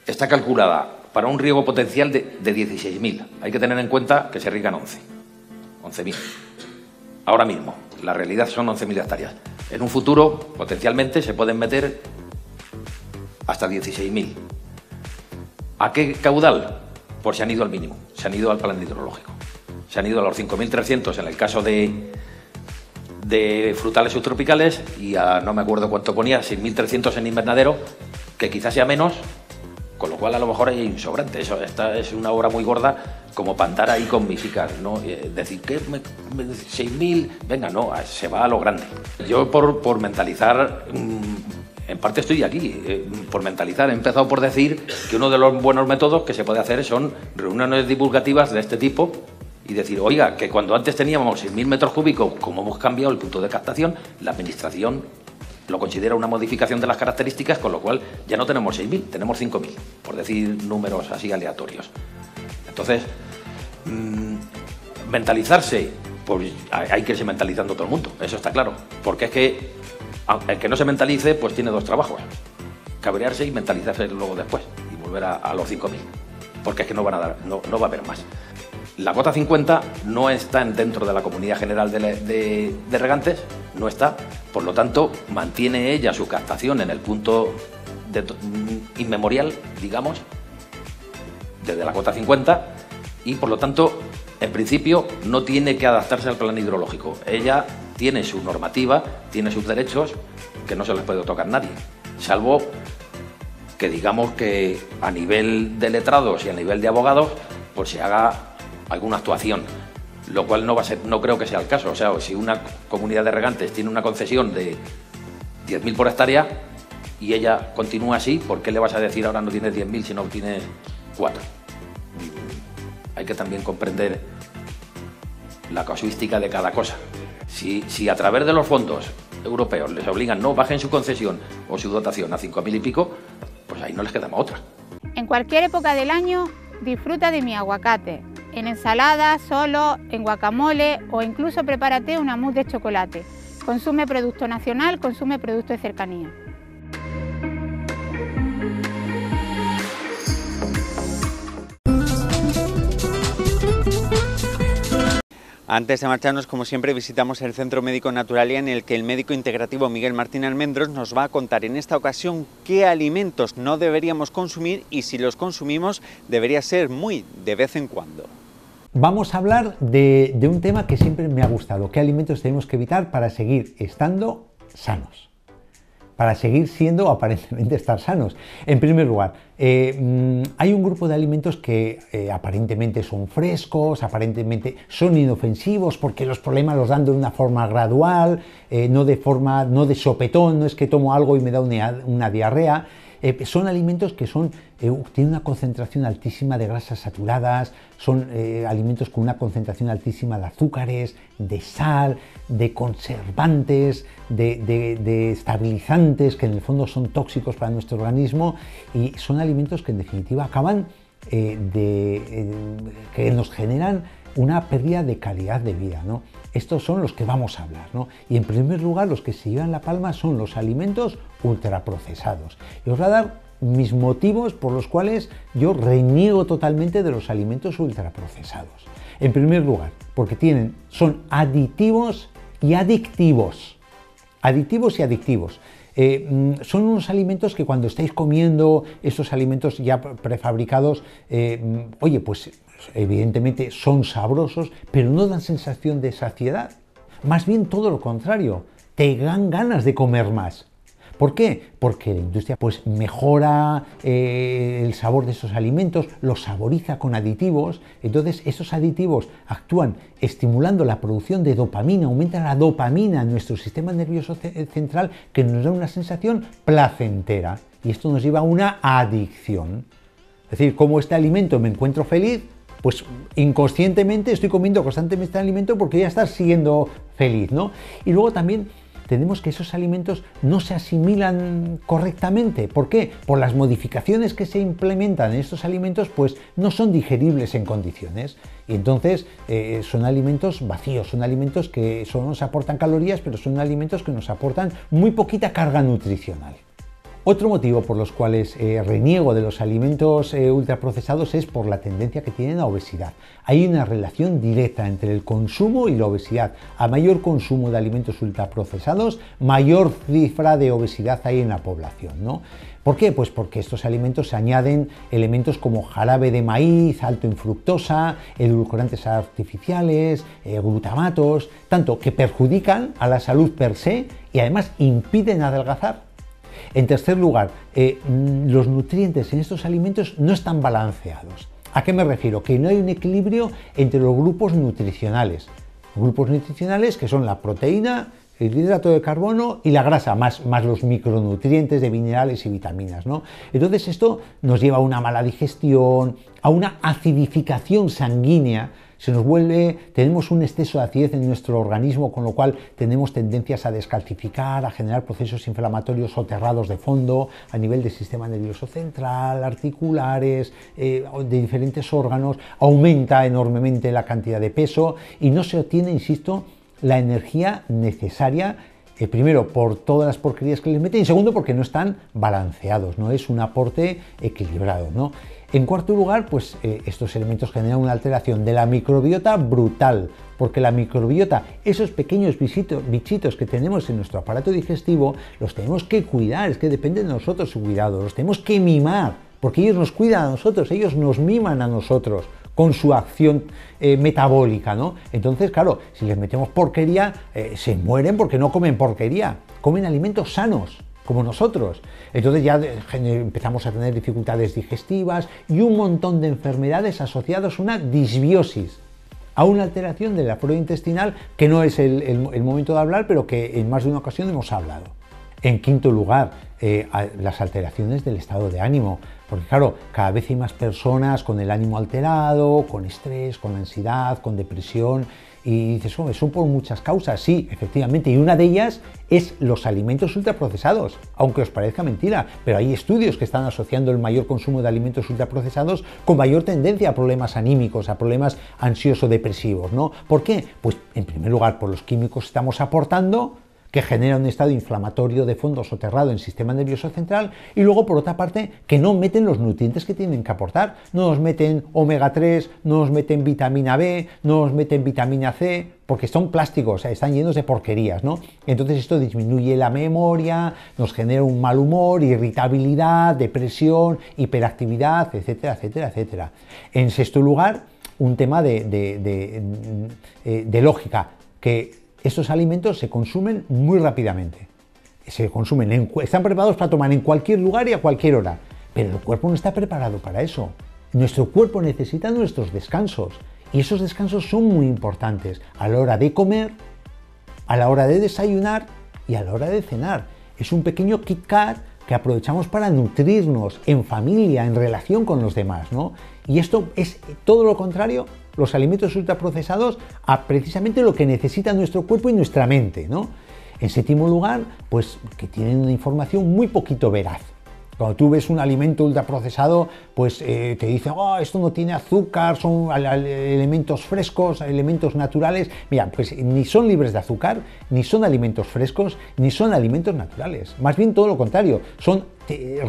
está calculada para un riego potencial de 16.000. Hay que tener en cuenta que se riegan 11.000. Ahora mismo, la realidad son 11.000 hectáreas. En un futuro, potencialmente, se pueden meter hasta 16.000. ¿A qué caudal? Pues se han ido al mínimo, se han ido al plan hidrológico. Se han ido a los 5.300 en el caso de frutales subtropicales y a, no me acuerdo cuánto ponía, 6.300 en invernadero, que quizás sea menos, Con lo cual a lo mejor es insobrante. Esta es una obra muy gorda como para andar ahí con misicar, ¿no? Decir que 6.000, venga, no, se va a lo grande. Yo por mentalizar, en parte estoy aquí, por mentalizar. He empezado por decir que uno de los buenos métodos que se puede hacer son reuniones divulgativas de este tipo y decir, oiga, que cuando antes teníamos 6.000 metros cúbicos, como hemos cambiado el punto de captación, la administración lo considera una modificación de las características, con lo cual ya no tenemos 6.000, tenemos 5.000, por decir números así aleatorios. Entonces, mentalizarse, pues hay que irse mentalizando todo el mundo, eso está claro, porque es que el que no se mentalice, pues tiene dos trabajos: cabrearse y mentalizarse luego después, y volver a los 5.000, porque es que no van a dar, no va a haber más. La cota 50 no está dentro de la Comunidad General de Regantes, no está, por lo tanto, mantiene ella su captación en el punto inmemorial, digamos, desde la cota 50, y por lo tanto, en principio, no tiene que adaptarse al plan hidrológico. Ella tiene su normativa, tiene sus derechos, que no se les puede tocar nadie, salvo que digamos que a nivel de letrados y a nivel de abogados, pues se haga alguna actuación, lo cual no creo que sea el caso. O sea, si una comunidad de regantes tiene una concesión de 10.000 por hectárea y ella continúa así, ¿por qué le vas a decir ahora no tienes 10.000 si no tienes 4? Hay que también comprender la casuística de cada cosa. Si a través de los fondos europeos les obligan, no, bajen su concesión o su dotación a 5.000 y pico, pues ahí no les queda más otra. En cualquier época del año disfruta de mi aguacate. En ensalada, solo, en guacamole o incluso prepárate una mousse de chocolate. Consume producto nacional, consume producto de cercanía. Antes de marcharnos, como siempre, visitamos el Centro Médico Naturalia, en el que el médico integrativo Miguel Martín Almendros nos va a contar en esta ocasión qué alimentos no deberíamos consumir y si los consumimos debería ser muy de vez en cuando. Vamos a hablar de un tema que siempre me ha gustado: qué alimentos tenemos que evitar para seguir estando sanos, para seguir siendo aparentemente estar sanos. En primer lugar, hay un grupo de alimentos que aparentemente son frescos, aparentemente son inofensivos, porque los problemas los dan de una forma gradual, no de sopetón, no es que tomo algo y me da una diarrea. Son alimentos que tienen una concentración altísima de grasas saturadas, son alimentos con una concentración altísima de azúcares, de sal, de conservantes, de estabilizantes, que en el fondo son tóxicos para nuestro organismo, y son alimentos que en definitiva acaban que nos generan una pérdida de calidad de vida, ¿no? Estos son los que vamos a hablar, ¿no? Y en primer lugar, los que se llevan la palma son los alimentos ultraprocesados. Y os voy a dar mis motivos por los cuales yo reniego totalmente de los alimentos ultraprocesados. En primer lugar, porque son aditivos y adictivos. Aditivos y adictivos. Son unos alimentos que cuando estáis comiendo estos alimentos ya prefabricados, oye, pues evidentemente son sabrosos, pero no dan sensación de saciedad. Más bien todo lo contrario, te dan ganas de comer más. ¿Por qué? Porque la industria pues mejora el sabor de esos alimentos, los saboriza con aditivos. Entonces esos aditivos actúan estimulando la producción de dopamina, aumentan la dopamina en nuestro sistema nervioso central, que nos da una sensación placentera, y esto nos lleva a una adicción. Es decir, como este alimento me encuentro feliz, pues inconscientemente estoy comiendo constantemente este alimento porque ya estás siendo feliz, ¿no? Y luego también tenemos que esos alimentos no se asimilan correctamente. ¿Por qué? Por las modificaciones que se implementan en estos alimentos, pues no son digeribles en condiciones. Y entonces son alimentos vacíos, son alimentos que solo nos aportan calorías, pero son alimentos que nos aportan muy poquita carga nutricional. Otro motivo por los cuales reniego de los alimentos ultraprocesados es por la tendencia que tienen a obesidad. Hay una relación directa entre el consumo y la obesidad. A mayor consumo de alimentos ultraprocesados, mayor cifra de obesidad hay en la población, ¿no? ¿Por qué? Pues porque estos alimentos se añaden elementos como jarabe de maíz alto en fructosa, edulcorantes artificiales, glutamatos, tanto que perjudican a la salud per se y además impiden adelgazar. En tercer lugar, los nutrientes en estos alimentos no están balanceados. ¿A qué me refiero? Que no hay un equilibrio entre los grupos nutricionales. Grupos nutricionales que son la proteína, el hidrato de carbono y la grasa, más los micronutrientes de minerales y vitaminas, ¿no? Entonces esto nos lleva a una mala digestión, a una acidificación sanguínea, tenemos un exceso de acidez en nuestro organismo, con lo cual tenemos tendencias a descalcificar, a generar procesos inflamatorios soterrados de fondo a nivel del sistema nervioso central, articulares, de diferentes órganos, aumenta enormemente la cantidad de peso y no se obtiene, insisto, la energía necesaria, primero por todas las porquerías que les meten y segundo porque no están balanceados, no es un aporte equilibrado, ¿no? En cuarto lugar, pues estos elementos generan una alteración de la microbiota brutal, porque la microbiota, esos pequeños bichitos que tenemos en nuestro aparato digestivo, los tenemos que cuidar, es que depende de nosotros su cuidado, los tenemos que mimar, porque ellos nos cuidan a nosotros, ellos nos miman a nosotros con su acción metabólica, ¿no? Entonces, claro, si les metemos porquería, se mueren porque no comen porquería, comen alimentos sanos, como nosotros. Entonces ya empezamos a tener dificultades digestivas y un montón de enfermedades asociadas a una disbiosis, a una alteración de la flora intestinal, que no es el momento de hablar, pero que en más de una ocasión hemos hablado. En quinto lugar, las alteraciones del estado de ánimo, porque claro, cada vez hay más personas con el ánimo alterado, con estrés, con ansiedad, con depresión, y dices, oh, son por muchas causas. Sí, efectivamente, y una de ellas es los alimentos ultraprocesados, aunque os parezca mentira, pero hay estudios que están asociando el mayor consumo de alimentos ultraprocesados con mayor tendencia a problemas anímicos, a problemas ansioso-depresivos, ¿no? ¿Por qué? Pues en primer lugar por los químicos que estamos aportando, que genera un estado inflamatorio de fondo soterrado en el sistema nervioso central, y luego por otra parte que no meten los nutrientes que tienen que aportar, no nos meten omega 3, no nos meten vitamina B, no nos meten vitamina C, porque son plásticos, o sea, están llenos de porquerías, ¿no? Entonces esto disminuye la memoria, nos genera un mal humor, irritabilidad, depresión, hiperactividad, etcétera, etcétera, etcétera. En sexto lugar, un tema de lógica, que estos alimentos se consumen muy rápidamente. Están preparados para tomar en cualquier lugar y a cualquier hora, pero el cuerpo no está preparado para eso. Nuestro cuerpo necesita nuestros descansos y esos descansos son muy importantes a la hora de comer, a la hora de desayunar y a la hora de cenar. Es un pequeño Kit Kat que aprovechamos para nutrirnos en familia, en relación con los demás, ¿no? Y esto es todo lo contrario, los alimentos ultraprocesados, a precisamente lo que necesita nuestro cuerpo y nuestra mente, ¿no? En séptimo lugar, pues que tienen una información muy poquito veraz. Cuando tú ves un alimento ultraprocesado, pues te dicen, oh, esto no tiene azúcar, son elementos frescos, elementos naturales. Mira, pues ni son libres de azúcar, ni son alimentos frescos, ni son alimentos naturales. Más bien todo lo contrario, son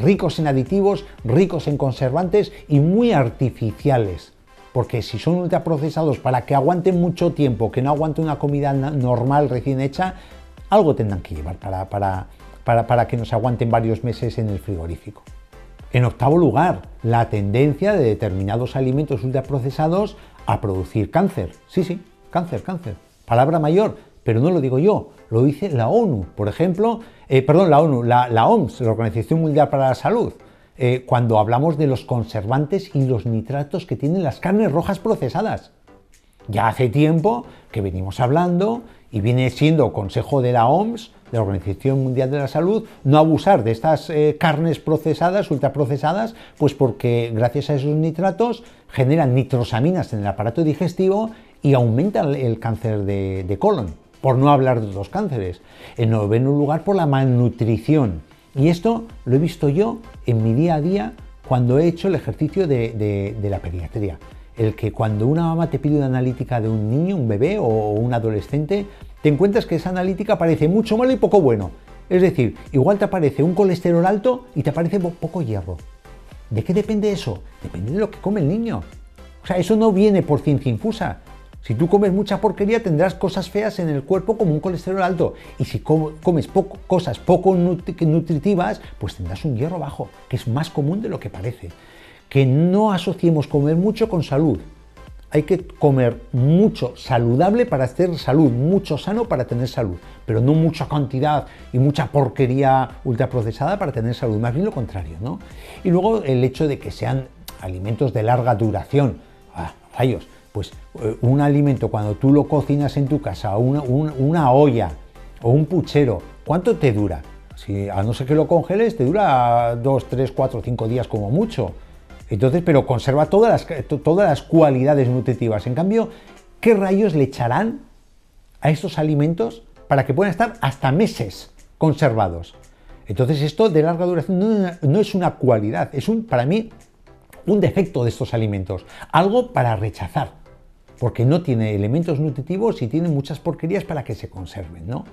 ricos en aditivos, ricos en conservantes y muy artificiales. Porque si son ultraprocesados para que aguanten mucho tiempo, que no aguante una comida normal recién hecha, algo tendrán que llevar para que nos aguanten varios meses en el frigorífico. En octavo lugar, la tendencia de determinados alimentos ultraprocesados a producir cáncer. Sí, cáncer. Palabra mayor, pero no lo digo yo, lo dice la ONU. Por ejemplo, la OMS, la Organización Mundial para la Salud. Cuando hablamos de los conservantes y los nitratos que tienen las carnes rojas procesadas. Ya hace tiempo que venimos hablando y viene siendo consejo de la OMS, de la Organización Mundial de la Salud, no abusar de estas carnes procesadas, ultraprocesadas, pues porque gracias a esos nitratos generan nitrosaminas en el aparato digestivo y aumentan el cáncer de colon, por no hablar de otros cánceres. En noveno lugar, por la malnutrición. Y esto lo he visto yo en mi día a día cuando he hecho el ejercicio de la pediatría. El que cuando una mamá te pide una analítica de un niño, un bebé o un adolescente, te encuentras que esa analítica parece mucho malo y poco bueno. Es decir, igual te aparece un colesterol alto y te aparece poco hierro. ¿De qué depende eso? Depende de lo que come el niño. O sea, eso no viene por ciencia infusa. Si tú comes mucha porquería tendrás cosas feas en el cuerpo como un colesterol alto, y si comes cosas poco nutritivas, pues tendrás un hierro bajo, que es más común de lo que parece. Que no asociemos comer mucho con salud. hay que comer mucho saludable para tener salud, mucho sano para tener salud, pero no mucha cantidad y mucha porquería ultraprocesada para tener salud, más bien lo contrario, ¿no? Y luego el hecho de que sean alimentos de larga duración, rayos, pues un alimento cuando tú lo cocinas en tu casa, una olla o un puchero, ¿cuánto te dura? Si a no ser que lo congeles, te dura 2, 3, 4, 5 días como mucho. Entonces, pero conserva todas las cualidades nutritivas. En cambio, ¿qué rayos le echarán a estos alimentos para que puedan estar hasta meses conservados? Entonces, esto de larga duración no es una cualidad, es para mí un defecto de estos alimentos, algo para rechazar, porque no tiene elementos nutritivos y tiene muchas porquerías para que se conserven, ¿no?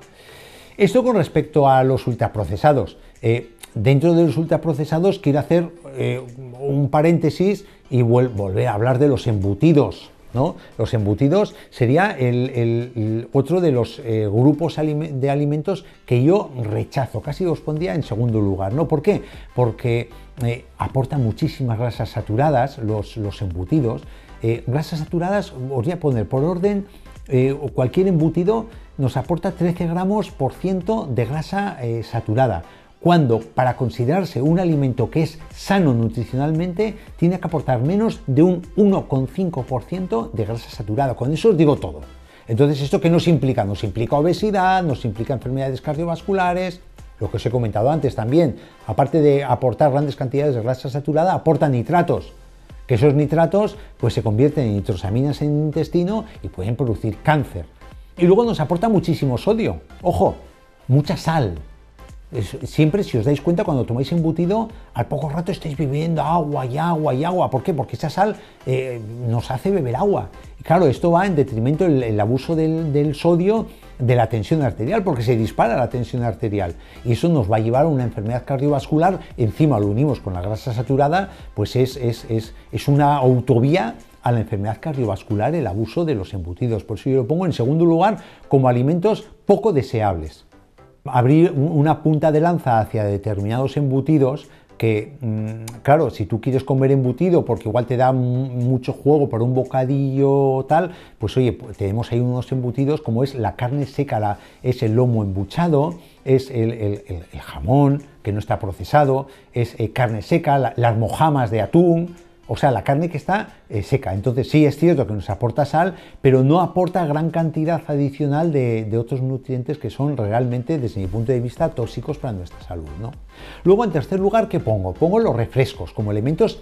Esto con respecto a los ultraprocesados. Dentro de los ultraprocesados quiero hacer un paréntesis y volver a hablar de los embutidos, ¿no? Los embutidos sería el otro de los grupos de alimentos que yo rechazo, casi los pondría en segundo lugar, ¿no? ¿Por qué? Porque aportan muchísimas grasas saturadas, los embutidos. Grasas saturadas, os voy a poner por orden, cualquier embutido nos aporta 13 gramos por ciento de grasa saturada, cuando para considerarse un alimento que es sano nutricionalmente tiene que aportar menos de un 1,5% de grasa saturada. Con eso os digo todo. Entonces, ¿esto qué nos implica? Nos implica obesidad, nos implica enfermedades cardiovasculares, lo que os he comentado antes también. Aparte de aportar grandes cantidades de grasa saturada, aporta nitratos, que esos nitratos pues se convierten en nitrosaminas en el intestino y pueden producir cáncer. Y luego nos aporta muchísimo sodio, ojo, mucha sal. Siempre, si os dais cuenta, cuando tomáis embutido, al poco rato estáis bebiendo agua y agua y agua. ¿Por qué? Porque esa sal nos hace beber agua. Y claro, esto va en detrimento el abuso del sodio de la tensión arterial, porque se dispara la tensión arterial. Y eso nos va a llevar a una enfermedad cardiovascular. Encima lo unimos con la grasa saturada, pues es una autovía a la enfermedad cardiovascular el abuso de los embutidos. Por eso yo lo pongo en segundo lugar como alimentos poco deseables. Abrir una punta de lanza hacia determinados embutidos que, claro, si tú quieres comer embutido porque igual te da mucho juego para un bocadillo tal, pues oye, tenemos ahí unos embutidos como es la carne seca, es el lomo embuchado, es el jamón que no está procesado, es carne seca, las mojamas de atún. O sea, la carne que está seca. Entonces sí es cierto que nos aporta sal, pero no aporta gran cantidad adicional de otros nutrientes que son realmente, desde mi punto de vista, tóxicos para nuestra salud, ¿no? Luego, en tercer lugar, ¿qué pongo? Pongo los refrescos como elementos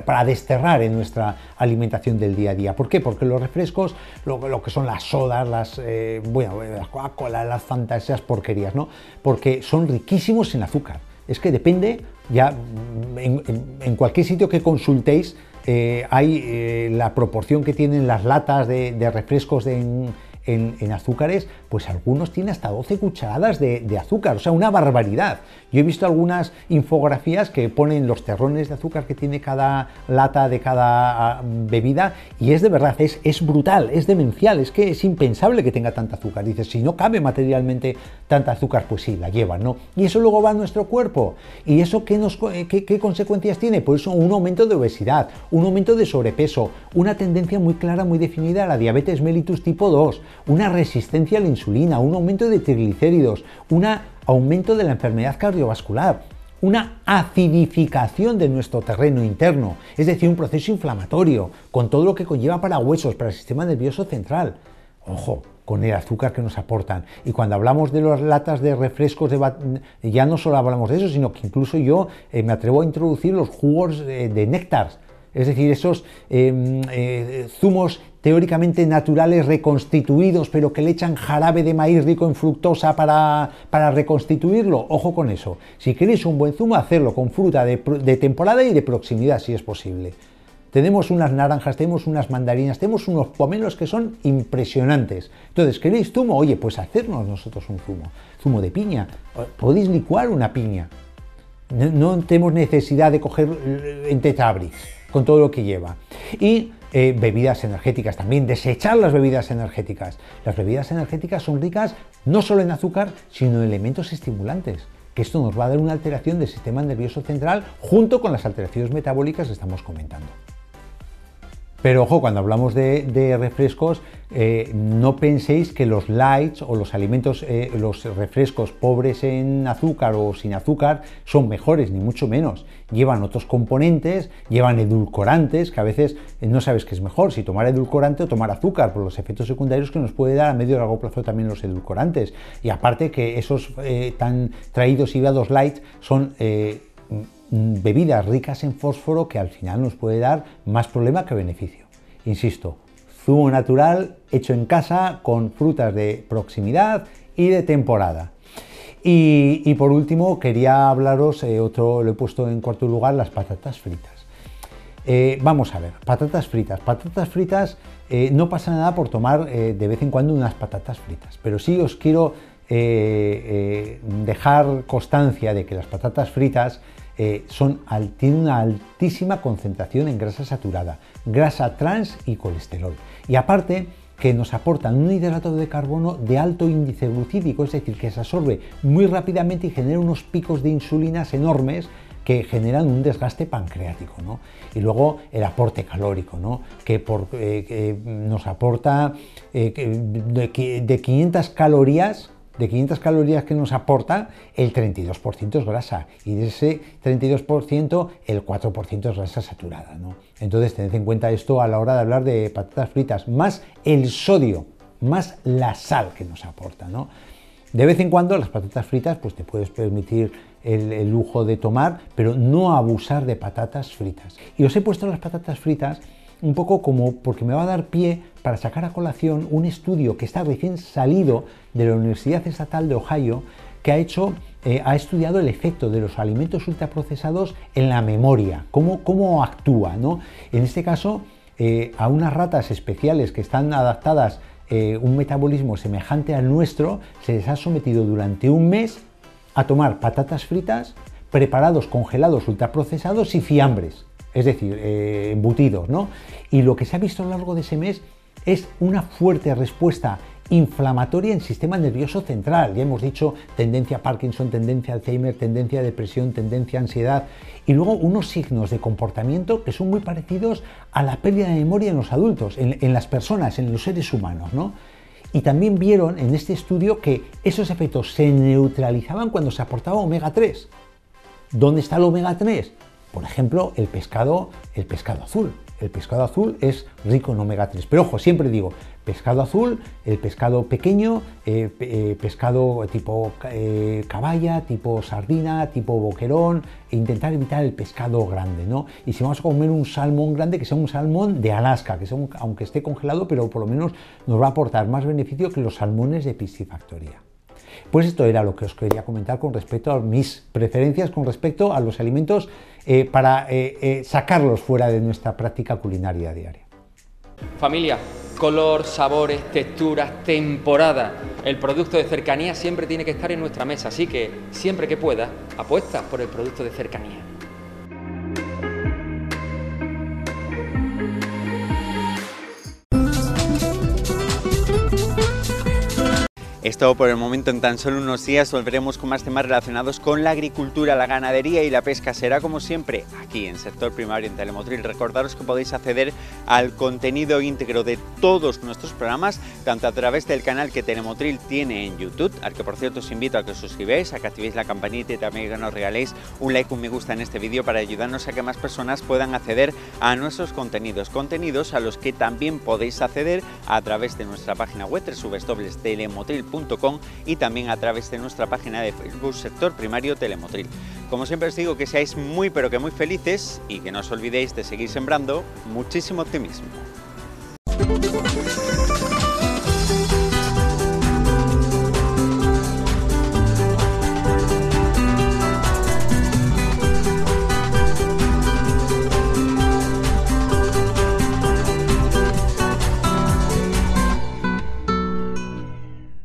para desterrar en nuestra alimentación del día a día. ¿Por qué? Porque los refrescos, lo que son las sodas, las Coca-Cola, las Fanta, esas porquerías, ¿no? Porque son riquísimos en azúcar. Es que depende, ya en cualquier sitio que consultéis hay la proporción que tienen las latas de refrescos en azúcares, pues algunos tienen hasta 12 cucharadas de azúcar, o sea, una barbaridad. Yo he visto algunas infografías que ponen los terrones de azúcar que tiene cada lata de cada bebida y es de verdad, es brutal, es demencial, es que es impensable que tenga tanta azúcar. Dices, si no cabe materialmente tanta azúcar, pues sí, la llevan, ¿no? Y eso luego va a nuestro cuerpo. ¿Y eso qué consecuencias tiene? Pues un aumento de obesidad, un aumento de sobrepeso, una tendencia muy clara, muy definida a la diabetes mellitus tipo 2, una resistencia a la insulina, un aumento de triglicéridos, un aumento de la enfermedad cardiovascular, una acidificación de nuestro terreno interno, es decir, un proceso inflamatorio, con todo lo que conlleva para huesos, para el sistema nervioso central. Ojo, con el azúcar que nos aportan. Y cuando hablamos de las latas de refrescos, ya no solo hablamos de eso, sino que incluso yo me atrevo a introducir los jugos de néctar, es decir, esos zumos teóricamente naturales reconstituidos, pero que le echan jarabe de maíz rico en fructosa para reconstituirlo. Ojo con eso. Si queréis un buen zumo, hacerlo con fruta de temporada y de proximidad, si es posible. Tenemos unas naranjas, tenemos unas mandarinas, tenemos unos pomelos que son impresionantes. Entonces, ¿queréis zumo? Oye, pues hacernos nosotros un zumo. Zumo de piña. Podéis licuar una piña. No tenemos necesidad de coger en Tetrabrix con todo lo que lleva. Y bebidas energéticas también, desechar las bebidas energéticas. Las bebidas energéticas son ricas no solo en azúcar, sino en elementos estimulantes, que esto nos va a dar una alteración del sistema nervioso central junto con las alteraciones metabólicas que estamos comentando. Pero ojo, cuando hablamos de refrescos, no penséis que los lights o los alimentos, los refrescos pobres en azúcar o sin azúcar son mejores, ni mucho menos. Llevan otros componentes, llevan edulcorantes, que a veces no sabes qué es mejor, si tomar edulcorante o tomar azúcar, por los efectos secundarios que nos puede dar a medio y largo plazo también los edulcorantes. Y aparte que esos tan traídos y dados light son bebidas ricas en fósforo que al final nos puede dar más problema que beneficio. Insisto, zumo natural hecho en casa con frutas de proximidad y de temporada. Y por último quería hablaros, lo he puesto en cuarto lugar, las patatas fritas. Vamos a ver, patatas fritas, no pasa nada por tomar de vez en cuando unas patatas fritas, pero sí os quiero dejar constancia de que las patatas fritas tienen una altísima concentración en grasa saturada, grasa trans y colesterol. Y aparte que nos aportan un hidrato de carbono de alto índice glucídico, es decir, que se absorbe muy rápidamente y genera unos picos de insulinas enormes que generan un desgaste pancreático, ¿no? Y luego el aporte calórico, ¿no? Que nos aporta de 500 calorías que nos aporta, el 32% es grasa, y de ese 32% el 4% es grasa saturada, ¿no? Entonces tened en cuenta esto a la hora de hablar de patatas fritas, más el sodio, más la sal que nos aporta, ¿no? De vez en cuando las patatas fritas pues te puedes permitir el lujo de tomar, pero no abusar de patatas fritas. Y os he puesto las patatas fritas un poco como porque me va a dar pie para sacar a colación un estudio que está recién salido de la Universidad Estatal de Ohio, que ha estudiado el efecto de los alimentos ultraprocesados en la memoria, cómo actúa, ¿no? En este caso, a unas ratas especiales que están adaptadas un metabolismo semejante al nuestro, se les ha sometido durante un mes a tomar patatas fritas, preparados, congelados, ultraprocesados y fiambres, es decir, embutidos, ¿no? Y lo que se ha visto a lo largo de ese mes es una fuerte respuesta inflamatoria en el sistema nervioso central. Ya hemos dicho tendencia a Parkinson, tendencia a Alzheimer, tendencia a depresión, tendencia a ansiedad, y luego unos signos de comportamiento que son muy parecidos a la pérdida de memoria en los adultos, en las personas, en los seres humanos, ¿no? Y también vieron en este estudio que esos efectos se neutralizaban cuando se aportaba omega 3. ¿Dónde está el omega 3? Por ejemplo, el pescado azul. El pescado azul es rico en omega 3. Pero ojo, siempre digo, pescado azul, el pescado pequeño, pescado tipo caballa, tipo sardina, tipo boquerón, e intentar evitar el pescado grande, ¿no? Y si vamos a comer un salmón grande, que sea un salmón de Alaska, que sea aunque esté congelado, pero por lo menos nos va a aportar más beneficio que los salmones de piscifactoría. Pues esto era lo que os quería comentar con respecto a mis preferencias con respecto a los alimentos para sacarlos fuera de nuestra práctica culinaria diaria. Familia, color, sabores, texturas, temporada. El producto de cercanía siempre tiene que estar en nuestra mesa, así que siempre que puedas, apuesta por el producto de cercanía. Es todo por el momento. En tan solo unos días volveremos con más temas relacionados con la agricultura, la ganadería y la pesca. Será como siempre aquí en Sector Primario en Telemotril. Recordaros que podéis acceder al contenido íntegro de todos nuestros programas, tanto a través del canal que Telemotril tiene en YouTube, al que por cierto os invito a que os suscribáis, a que activéis la campanita y también que nos regaléis un like, un me gusta en este vídeo para ayudarnos a que más personas puedan acceder a nuestros contenidos a los que también podéis acceder a través de nuestra página web www.telemotril.com y también a través de nuestra página de Facebook Sector Primario Telemotril. Como siempre os digo, que seáis muy pero que muy felices y que no os olvidéis de seguir sembrando muchísimo optimismo.